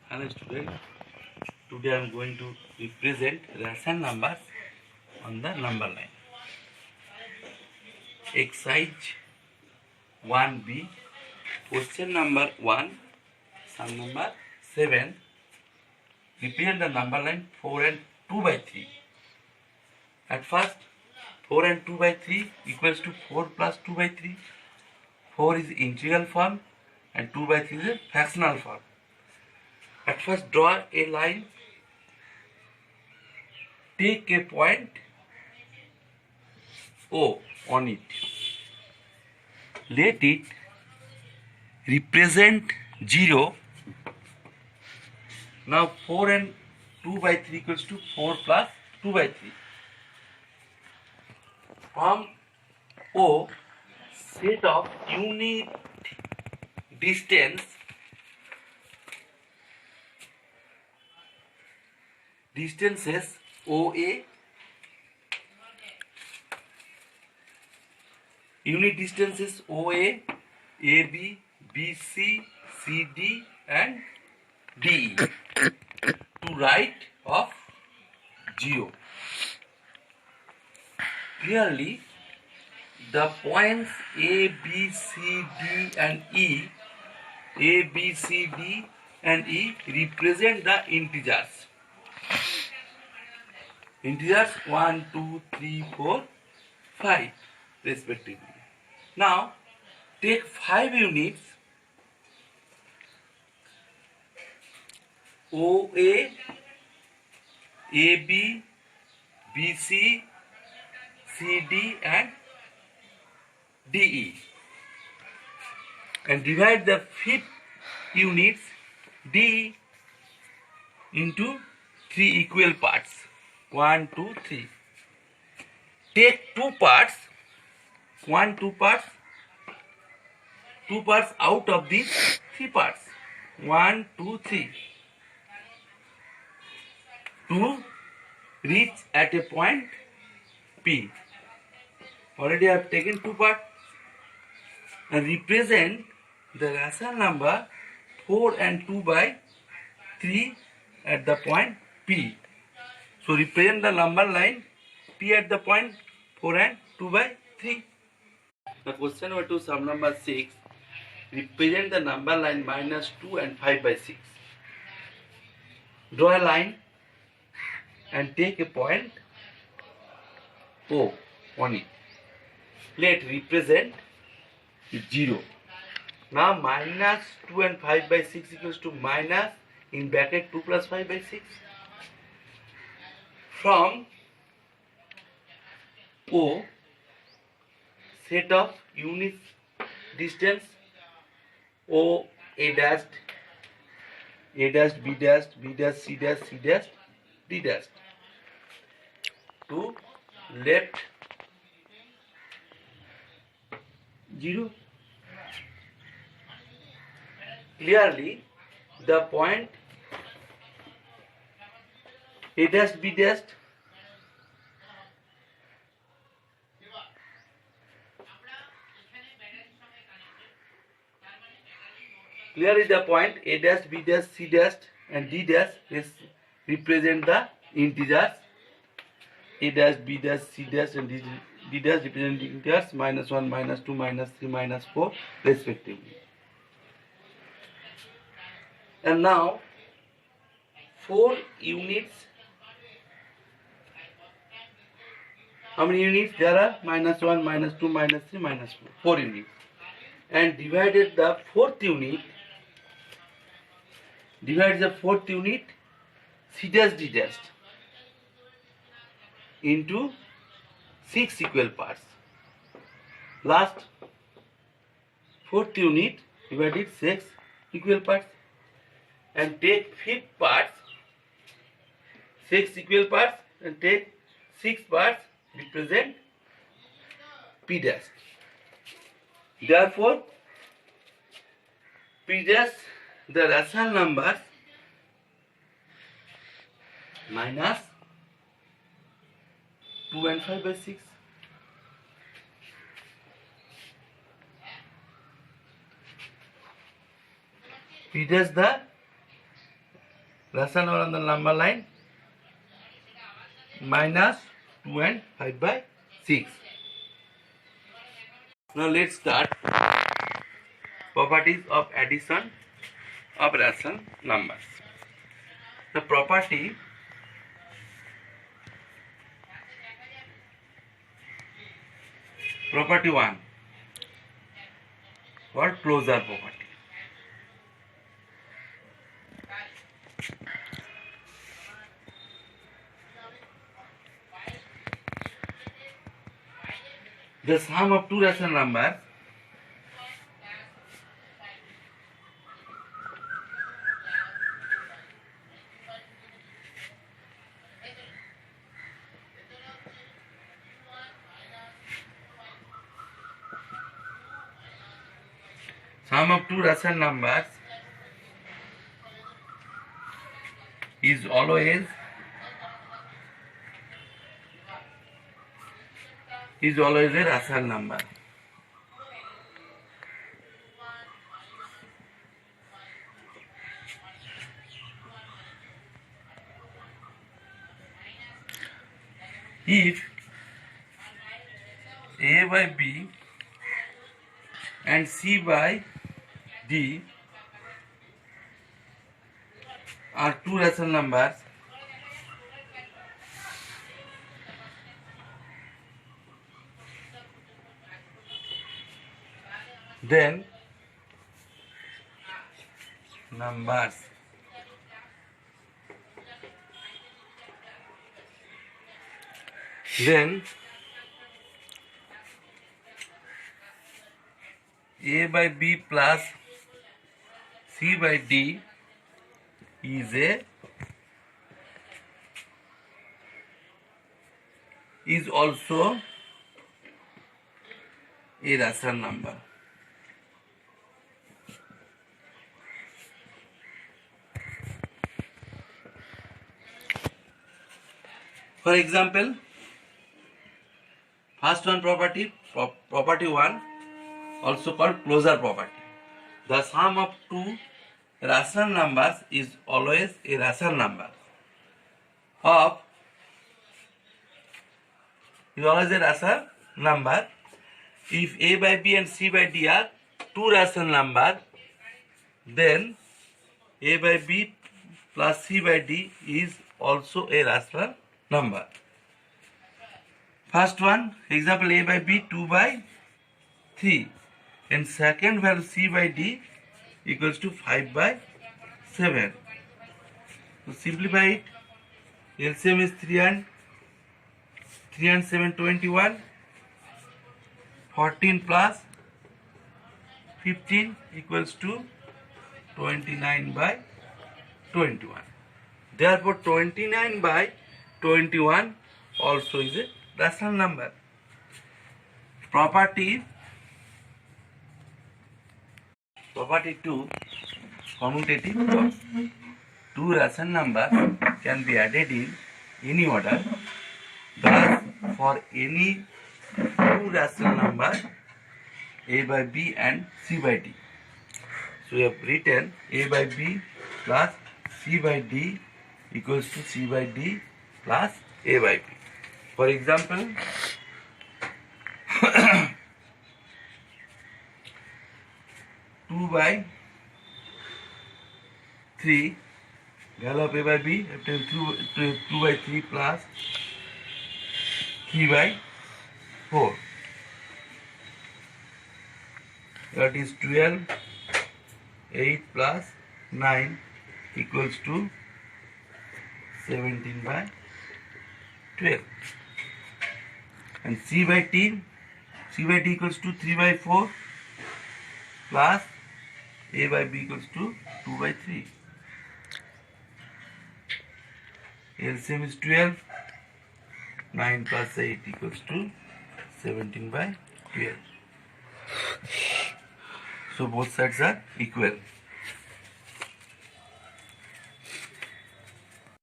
Hello student, today I am going to represent rational numbers on the number line. Exercise 1b, question number 1, sum number 7, represent the number line 4 and 2 by 3. At first, 4 and 2 by 3 equals to 4 plus 2 by 3. 4 is integral form and 2 by 3 is a fractional form. At first, draw a line, take a point O on it. Let it represent 0. Now 4 and 2 by 3 equals to 4 plus 2 by 3. From O, set of unit distances OA, unit distances OA, AB, BC, CD and DE to right of 0. Clearly, the points A, B, C, D and E, A, B, C, D and E represent the integers. Integers 1, 2, 3, 4, 5 respectively. Now take 5 units OA, AB, BC, CD and DE and divide the 5 units D into 3 equal parts. 1, 2, 3. Take 2 parts, 2 parts out of these 3 parts. 1, 2, 3. To reach at a point P. Already I have taken 2 parts and represent the rational number 4 and 2 by 3 at the point P. So represent the number line P at the point 4 and 2 by 3. The question number 2, sum number 6, represent the number line -2 and 5 by 6. Draw a line and take a point O on it. Let represent 0. Now -2 and 5 by 6 equals to minus in bracket 2 plus 5 by 6. From O, set of unit distance O, A dashed, B dashed, B dashed, C dashed, C dashed, D dashed to left 0. Clearly, the point A dashed, B dashed clearly the point A dash, B dash, C dash and D dash represent the integers. A dash, B dash, C dash and D dash represent integers -1, -2, -3, -4 respectively. And now 4 units. How many units there are? -1, -2, -3, -4. 4 units. And divided the 4th unit. Divide the 4th unit C dash D dash into 6 equal parts. Last 4th unit divided 6 equal parts and take 5th parts, 6 equal parts and take 6 parts represent P dash. Therefore, P dash, the rational numbers -2 and 5 by 6. P dash the rational number on the number line minus 2 and 5 by 6. Now let's start properties of addition of rational numbers. The property property 1 or closure property. The sum of two rational numbers is always a rational number. If A by B and C by D are two rational numbers, then numbers A by B plus C by D is also a rational number. For example, first one property, property 1, also called closure property. The sum of two rational numbers is always a rational number. If A by B and C by D are two rational numbers, then A by B plus C by D is also a rational number. First one, example A by B 2 by 3, and second value C by D equals to 5 by 7. So simplify it. LCM is 3 and 7 21. 14 plus 15 equals to 29 by 21. Therefore 29 by 21 also is a rational number. Property 2, commutative clause. Two rational numbers can be added in any order. Thus, for any two rational numbers A by B and C by D, so we have written A by B plus C by D equals to C by D plus A by B. For example, 2 by 3, value of A by B, 2 by 3 plus 3 by 4. That is 12, 8 plus 9 equals to 17 by 12. And C by D equals to 3 by 4 plus A by B equals to 2 by 3. LCM is 12. 9 plus 8 equals to 17 by 12. So both sides are equal.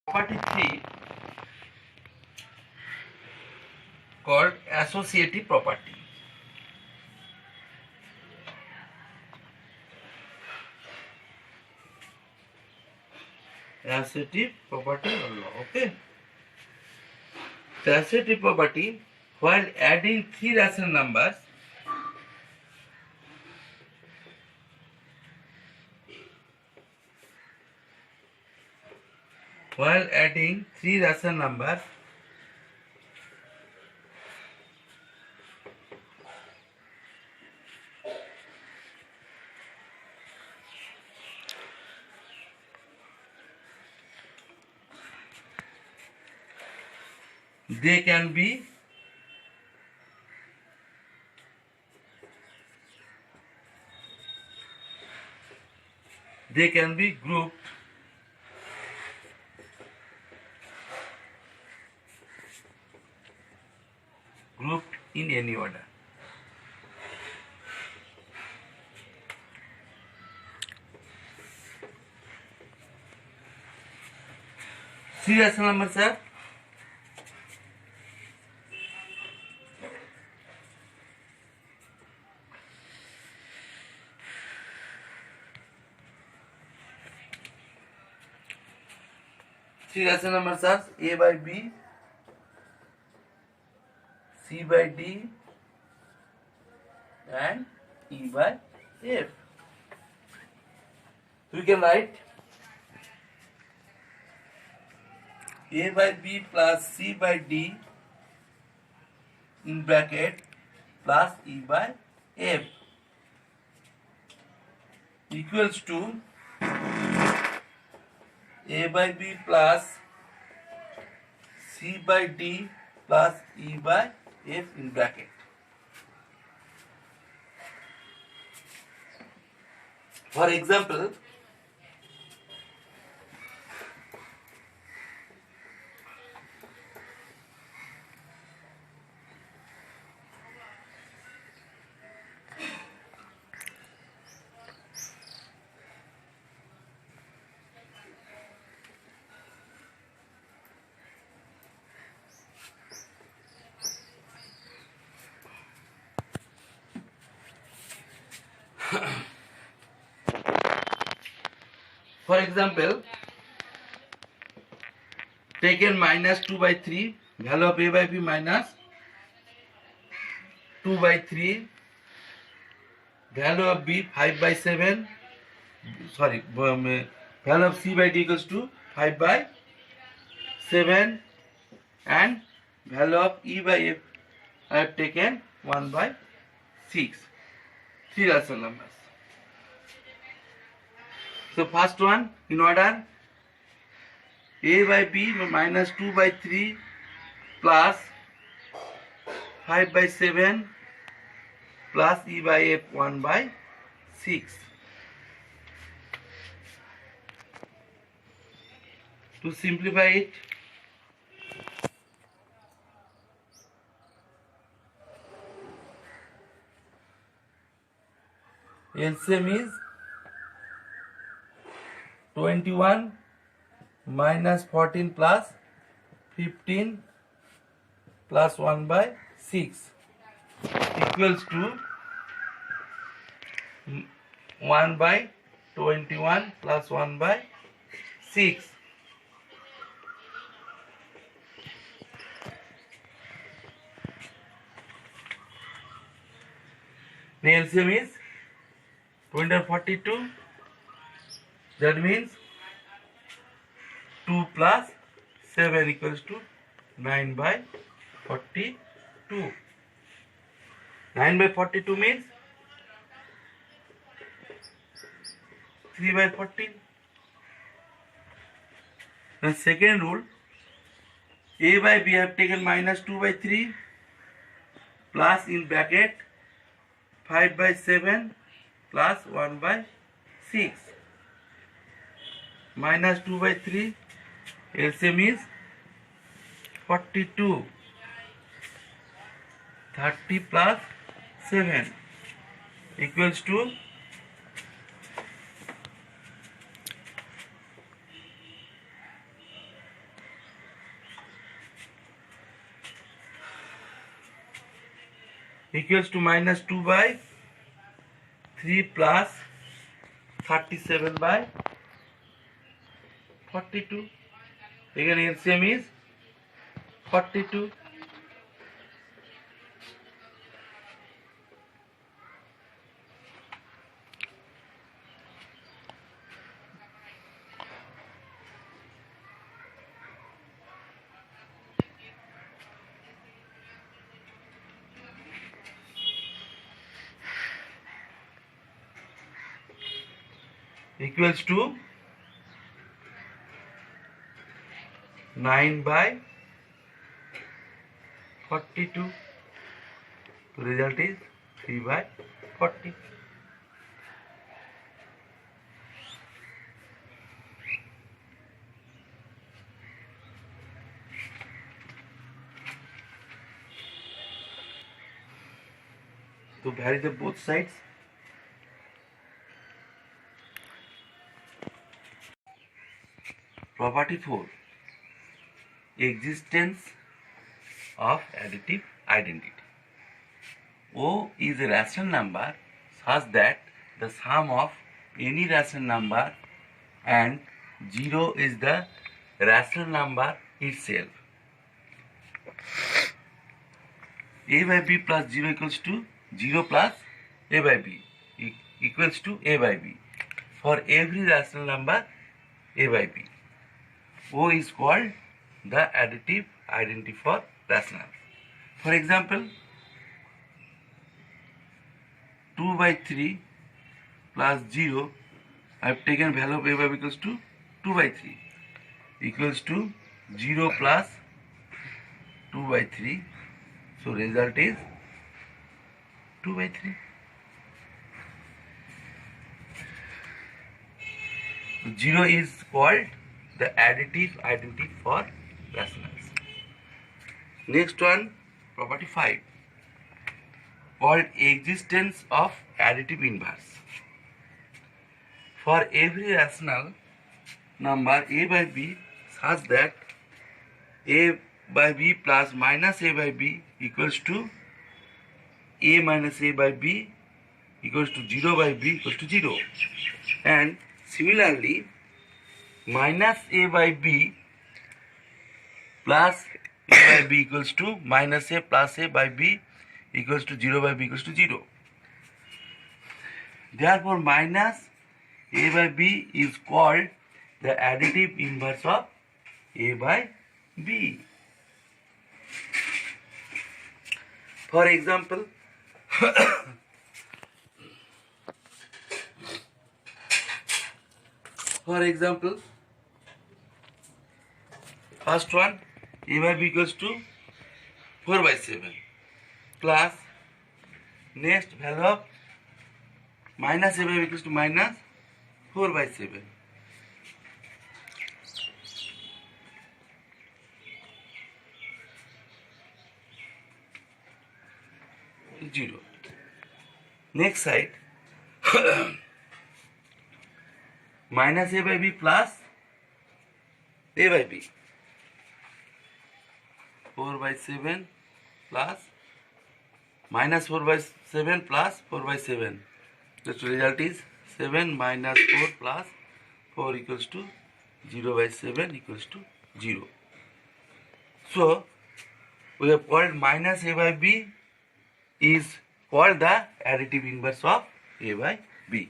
Property 3 called associative property. associative property or law. Okay. The associative property, while adding three rational numbers, they can be grouped in any order. Three rational numbers are A by B, C by D, and E by F. We can write A by B plus C by D in bracket plus E by F equals to A by B plus C by D plus E by F in bracket. For example, taken minus 2 by 3, value of A by B minus 2 by 3, value of B 5 by 7, value of C by D equals to 5 by 7, and value of E by F I have taken 1 by 6. Three rational numbers. So first one in order, A by B minus 2 by 3 plus 5 by 7 plus E by F 1 by 6. To simplify it, LCM is 21 minus 14 plus 15 plus 1 by 6 equals to 1 by 21 plus 1 by 6. The LCM is 242. That means 2 plus 7 equals to 9 by 42. 9 by 42 means 3 by 14. The second rule, A by B have taken minus 2 by 3 plus in bracket 5 by 7 plus 1 by 6 minus 2 by 3, LCM is 42. 30 plus 7 equals to 2 minus 2 by 3 plus 37 by 42. Again LCM is 42. Equals to 9 by 42. The result is 3 by 40. So vary the both sides. Property 4. Existence of additive identity. O is a rational number such that the sum of any rational number and 0 is the rational number itself. A by B plus 0 equals to 0 plus A by B equals to A by B for every rational number A by B. O is called the additive identity for rational. For example, 2 by 3 plus 0, I have taken value of A by B equals to 2 by 3 equals to 0 plus 2 by 3. So result is 2 by 3. 0 is called the additive identity for rationals. Next one, property 5, called existence of additive inverse. For every rational number A by B such that A by B plus minus A by B equals to A minus A by B equals to 0 by B equals to 0. And similarly, minus A by B plus A by B equals to minus A plus A by B equals to 0 by B equals to 0. Therefore, minus A by B is called the additive inverse of A by B. For example, first one, A by B equals to 4 by 7 plus next value of minus A by B equals to minus 4 by 7. Zero. Next side, minus A by B plus A by B. 4 by 7 plus minus 4 by 7 plus 4 by 7. The result is 7 minus 4 plus 4 equals to 0 by 7 equals to 0. So, we have called minus A by B is called the additive inverse of A by B.